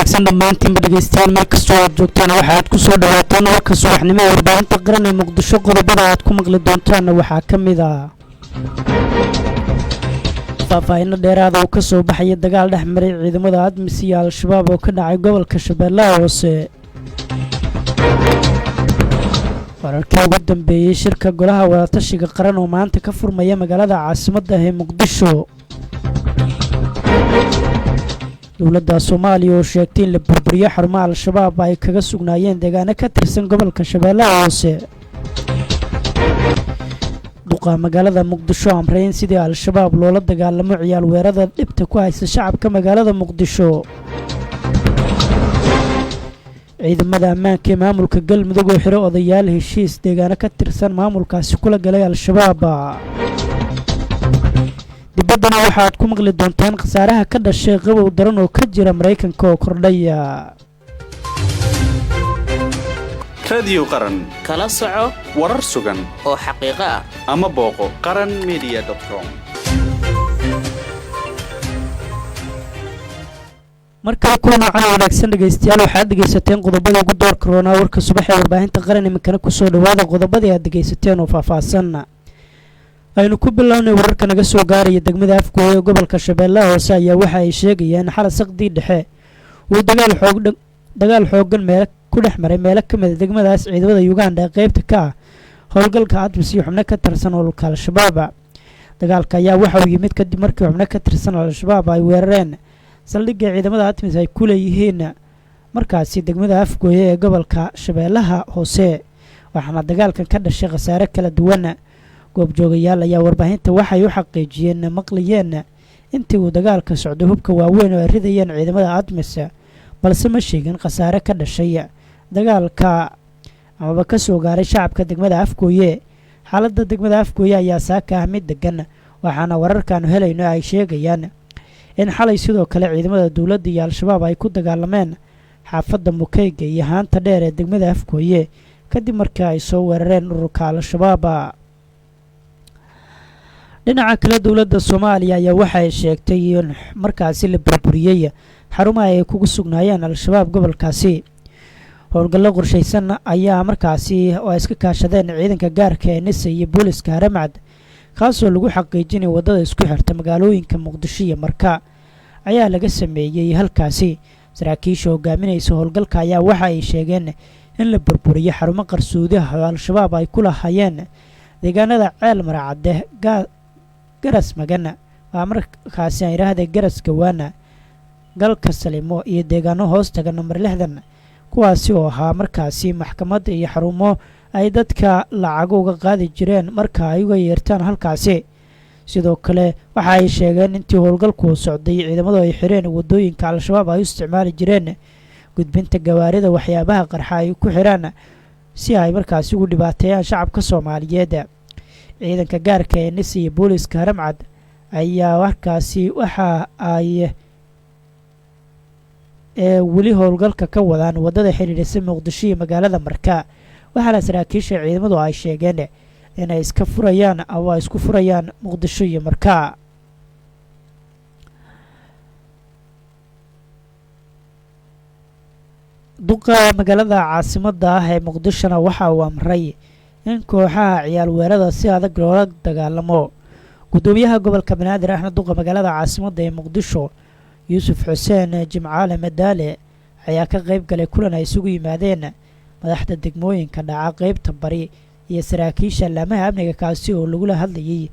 wanaagsan dhammaantiinba dhegeystayaal meel kastoo aad joogtaan waxaad ku soo dhawaataan warka subaxnimo ee warbaahinta qaran ee muqdisho. qodobada aad ku maqli doontaanna waxaa ka mid ah faahfaahinno dheeraada oo ka soo baxaya dagaal dhex maray ciidamada ADMIS iyo al-shabaab oo ka dhacay gobolka Shabeellaha Hoose. wararkii ugu dambeeyay shirka golaha wadatashiga qaran oo maanta ka furmaya magaalada caasimadda ee Muqdisho. dowladda Soomaaliya oo sheegtay in la burburiyo xarumaha al-shabaab ay kaga sugnaayeen deegaano ka tirsan gobolka Shabeellaha Hoose. duqa magaalada Muqdisho amray in sidii al-shabaab loola dagaalamo ciyaal weerarada dhibta ku haysta shacabka magaalada Muqdisho. ciidamada ammaanka ee maamulka Galmudug oo xiro odayaal heshiis deegaano ka tirsan maamulkaasi kula galay al-shabaab. dibaddana waxaad ku maqli doontaan khasaaraha ka dhashay qabow daran oo ka jira Mareykanka oo kordhaya. radio qaran kala soco warar sugan oo xaqiiqo ah ama booqo qaranmedia.com. markale kuna wanaagsan dhegeystayaal waxaad dhegeysateen qodobada ugu door corona warka subax ee warbaahinta qaran iminkana ku soo dhawaada qodobadii aad dhegeysateen oo faahfaahsan. aynu ku bilownay wararka naga soo gaaraya degmada Afgooye ee gobolka Shabeellaha Hoose ayaa waxa ay sheegayaan xal saqdi dhexe uu dagaal xooggan meel ku dhex maray meel ka mid ah degmadaas ciidamada Uganda qaybta ka ah howlgalka ADMIS iyo xubno ka tirsan ololka al-shabaab. dagaalka ayaa waxa uu yimid kadib markii xubno ka tirsan al-shabaab ay weerareen saldhigga ciidamada ADMIS ay ku leeyihiin markaasi degmada Afgooye ee gobolka Shabeellaha Hoose, waxaana dagaalkan ka dhashay khasaare kala duwan. goobjoogayaal ayaa warbaahinta waxay u xaqiijiyeen maqliyeen intii uu dagaalka socdo hubka waaweyn oo ay ridayeen ciidamada ADMIS, balse ma sheegin khasaare ka dhashay dagaalka amaba ka soo gaaray shacabka degmada Afgooye. xaaladda degmada Afgooye ayaa saaka ah mid degan, waxaana wararkaanu helayno ay sheegayaan in xalay sidoo kale ciidamada dowladda iyo al-shabaab ay ku dagaalameen xaafadda Mukeyga iyo haanta dheer ee degmada Afgooye kadib markii ay soo weerareen ururka al-shabaab. dhinaca kale dowladda Soomaaliya ayaa waxay sheegtay in markaasi la burburiyay xarumaha ay kugu sugnaayeen al-shabaab gobolkaasi. howlgallo qorshaysan ayaa markaasi oo iska kaashadeen ciidanka gaarka ee NISA iyo booliska Haramcad kaasoo lagu xaqiijinay wadada isku xirta magaalooyinka Muqdisho iyo Marka ayaa laga sameeyay halkaasi. saraakiisha hogaaminaysa howlgalka ayaa waxa ay sheegeen in la burburiyo xarumo qarsoodi ah oo al-shabaab ay ku lahaayeen deegaanada Ceel Maracade, garas magana waa markaasi ay yiraahdeen garas gawaana, galka Salimo iyo deegaano hoos taga number 60 kuwaasi oo ahaa markaasi maxkamadda iyo xarumo ay dadka lacag uga qaadi jireen marka ay uga yeertaan halkaasi. sidoo kale waxa ay sheegeen intii howlgalku socday ciidamadu ay xireen wadooyinka al-shabaab ay u isticmaali jireen gudbinta gawaarida waxyaabaha qarxa ay ku xiraan si ay markaasi ugu dhibaateeyaan shacabka Soomaaliyeed. ciidanka gaarka ee NISA iyo booliska Haramcad ayaa markaasi waxa ay weli howlgalka ka wadaan wadada xiriirisa Muqdisho iyo magaalada Marka, waxaana saraakiisha ciidamadu ay sheegeen inay isku furayaan Muqdisho iyo Marka. duqa magaalada caasimadda ah ee Muqdishona waxa uu amray in kooxaha ciyaal weerarada si adag loola dagaalamo. gudoomiyaha gobolka Banaadir ahna duqa magaalada caasimadda ee Muqdisho Yuusuf Xuseen Jimcaale Madaale ayaa ka qayb galay kulan ay isugu yimaadeen madaxda degmooyinka dhaca qaybta bari iyo saraakiisha laamaha amniga kaasi oo lagula hadlayay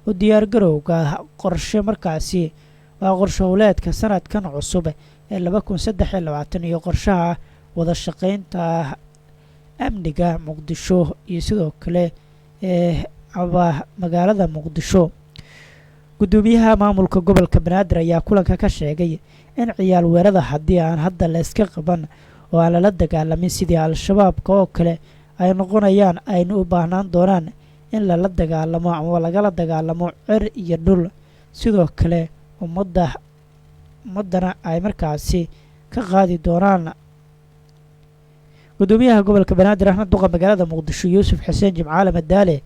u diyaargarowga qorshe markaasi waa qorshe howleedka sanadkan cusub ee 2023 iyo qorshaha wada shaqaynta amniga Muqdisho iyo sidoo kale magaalada Muqdisho. gudoomiyaha maamulka gobolka Banaadir ayaa kulanka ka sheegay in ciyaal weerarada haddii aan hadda la iska qaban oo aan lala dagaalamin sidii al-shabaabka oo kale ay noqonayaan aynu u baahnaan doonaan in lala dagaalamo ama lagala dagaalamo cir iyo dhul. sidoo kale ummadana ay markaasi ka qaadi doonaan. gudoomiyaha gobolka Banaadir ahna duqa magaalada Muqdisho Yuusuf Xuseen Jimcaale Madaale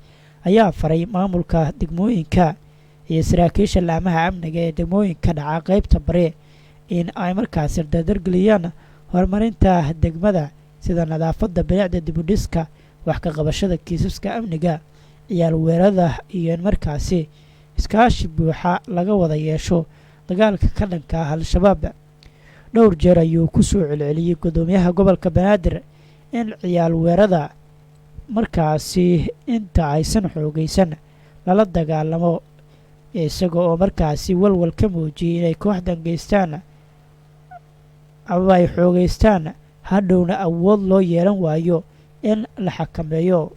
ayaa faray maamulka degmooyinka iyo saraakiisha laamaha amniga ee degmooyinka dhaca qaybta bari in ay markaasi dardargeliyaan horumarinta degmada sida nadaafadda bilicda dibudhiska wax ka qabashada kiisaska amniga ciyaal weerada iyo in markaasi iskaashi buuxa laga wada yeesho dagaalka ka dhanka ah al-shabaab dhowr jeer ayuu ku soo celceliyey gudoomiyaha gobolka banaadir in ciyaal weerada markaasi inta aysan xoogaysan lala dagaalamo isaga oo markaasi walwal ka muujiyey inay kooxdan geystaan ama ay xoogaystaan hadhowna awood loo yeelan waayo in la xakameeyo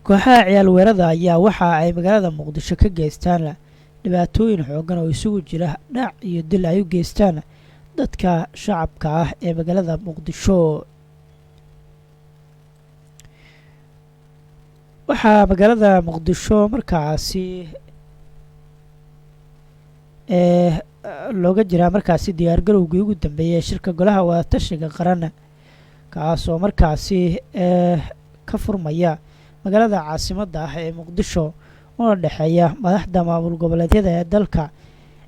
kooxaha ciyaal weerada ayaa waxa ay magaalada muqdisho ka geystaan dhibaatooyin xoogan oo isugu jira dhac iyo dil ay u geystaan dadka shacabka ah ee magaalada muqdisho waxaa magaalada muqdisho markaasi looga jiraa markaasi diyaargarowgii ugu dambeeyay ee shirka golaha wadatashiga qaran kaas oo markaasi ka furmaya magaalada caasimadda ah ee muqdisho una dhexeeya madaxda maamul goboleedyada ee dalka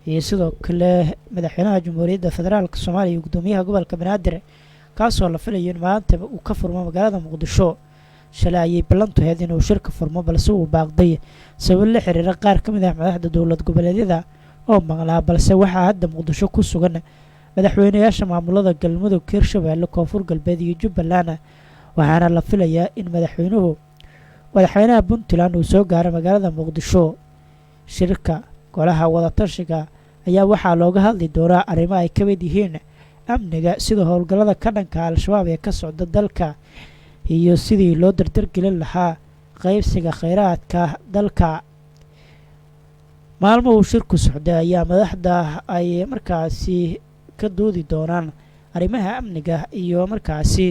iyo sidoo kale madaxweynaha jamhuuriyadda federaalk soomaaliya iyo gudoomiyaha gobolka banaadir kaasoo la filayo in maantaba uu ka furmo magaalada muqdisho shalay ayay ballantuheed inuu shirka furmo balse uu baaqday sabab la xiriira qaar ka mid ah madaxda dowlad goboleedyada oo maqnaa balse waxaa hadda muqdisho ku sugan madaxweynayaasha maamulada galmudug hirshabeelle koonfur galbeed iyo jubbaland waxaana la filayaa in madaxweynaha puntland uu soo gaaro magaalada muqdisho shirka golaha wadatashiga ayaa waxaa looga hadli doonaa arrimo ay ka mid yihiin amniga sida howlgallada ka dhanka al-shabaab ee ka socda dalka iyo sidii loo dardargelin lahaa qaybsiga kheyraadka dalka maalmo uu shirku socday ayaa madaxda ay markaasi ka doodi doonaan arrimaha amniga iyo markaasi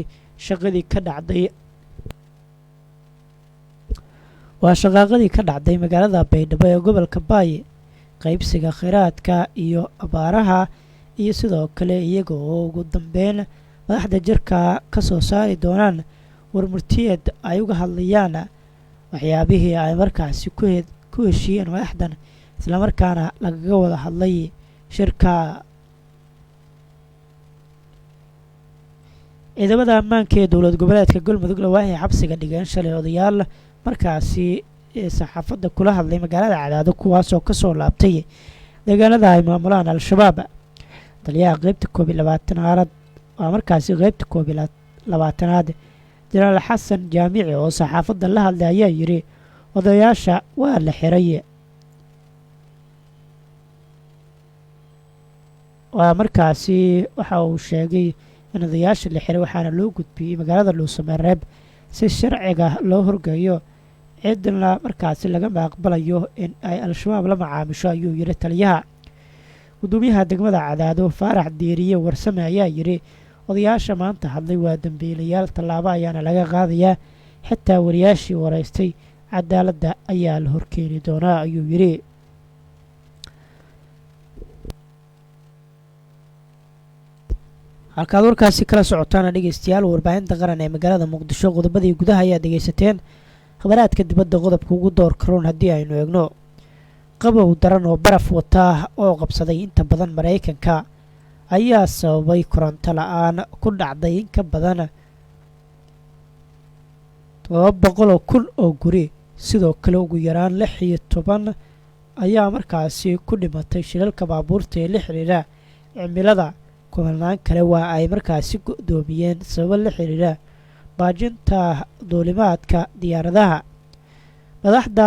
shaqadii ka dhacday waa shaqaaqadii ka dhacday magaalada baydhabo ee gobolka baay qaybsiga kheyraadka iyo abaaraha iyo sidoo kale iyaga oo ugu dambeyn madaxda jirka ka soo saari doonaan warmurtiyeed ay uga hadlayaan waxyaabihii ay markaasi ku heshiiyeen madaxdan islamarkaana lagaga wada hadlay shirka ciidamada ammaanka ee dowlad goboleedka galmudug waxay xabsiga dhigeen shalay odayaal markaasi saxaafadda kula hadlay magaalada cadaado kuwaasoo kasoo laabtay deegaanada ay maamulaan al-shabaab taliyaha qeybta 12aad waa markaasi qeybta 12aad jenaraal xasan jaamici oo saxaafadda la hadlay ayaa yidhi odayaasha waa la xiray waa markaasi waxa uu sheegay in odayaasha la xiray waxaana loo gudbiyey magaalada dhuusamareeb si sharciga loo horgeeyo cidna markaasi lagama aqbalayo in ay al-shabaab la macaamisho ayuu yidhi taliyaha gudoomiyaha degmada cadaado faarax diiriye warsame ayaa yidhi odayaasha maanta hadlay waa dambiilayaal tallaabo ayaana laga qaadayaa xitaa wariyaashii waraystay cadaaladda ayaa la horkeeni doonaa ayuu yidhi halkaad warkaasi kala socotaana dhegeystayaal warbaahinta qaran ee magaalada muqdisho qodobadii gudaha ayaa dhegeysateen khabaraadka dibadda qodobka ugu door karoon haddii aynu eegno qabow daran oo baraf wataa oo qabsaday inta badan maraykanka ayaa sababay koronto la-aan ku dhacday in ka badan 700,000 oo guri sidoo kale ugu yaraan 16 ayaa markaasi ku dhimatay shilalka baabuurta ee la xiriira cimilada kumanaan kale waa ay markaasi go'doomiyeen sababo la xiriira baajinta duulimaadka diyaaradaha madaxda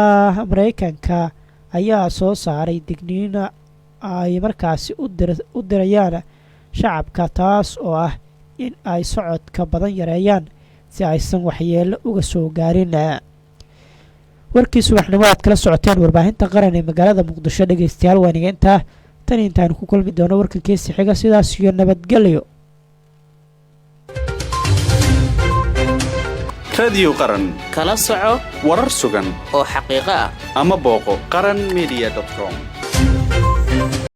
maraykanka ayaa soo saaray digniino ay markaasi u dirayaan shacabka taas oo ah in ay socodka badan yareeyaan si aysan waxyeello uga soo gaarin warkii subaxnimo aad kala socoteen warbaahinta qaran ee magaalada muqdisho dhegeystayaal waaniga intaa tan intaan ku kulmi doono warka keesi xiga sidaas iyo nabadgelyo radio qaran kala soco warar sugan oo xaqiiqo ah ama booqo qaranmedia.com